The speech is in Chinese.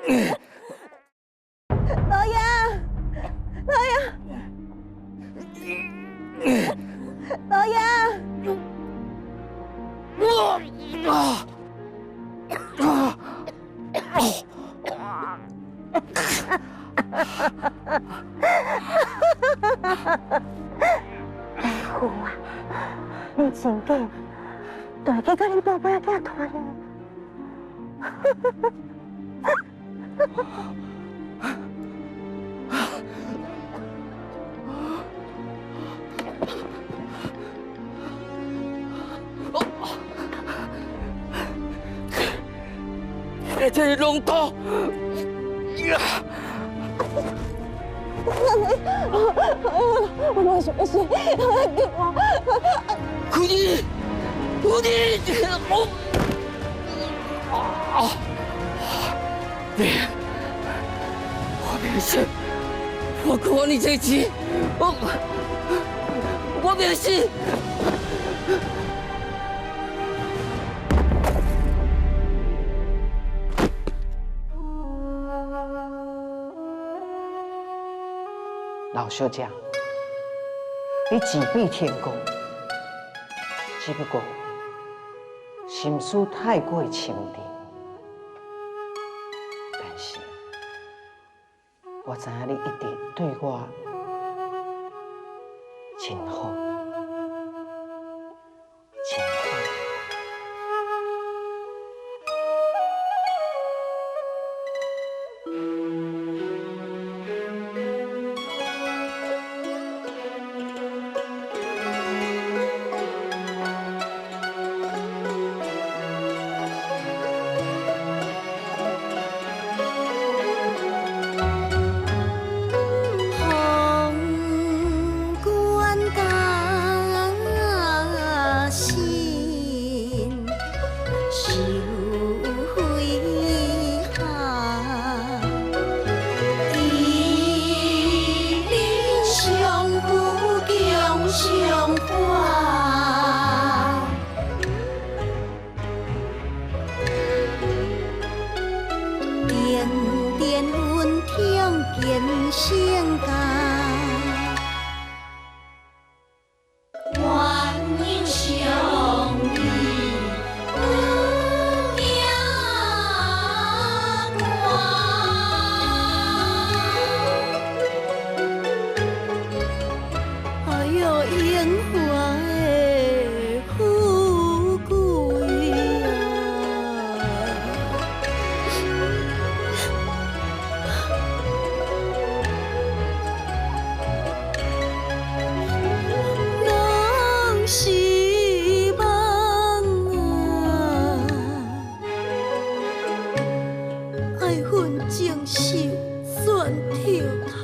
老爷，老爷，老爷！大夫啊，你真紧，大家甲恁宝贝仔囝团呢？这是龙头！我没什么事，给我。苦你，苦你！别，我没事，我过你这急，我没事。老小姐，你自比天公，只不过心思太过清甜。但是，我知影你一定对我真好，真好。爱恨情仇，算跳。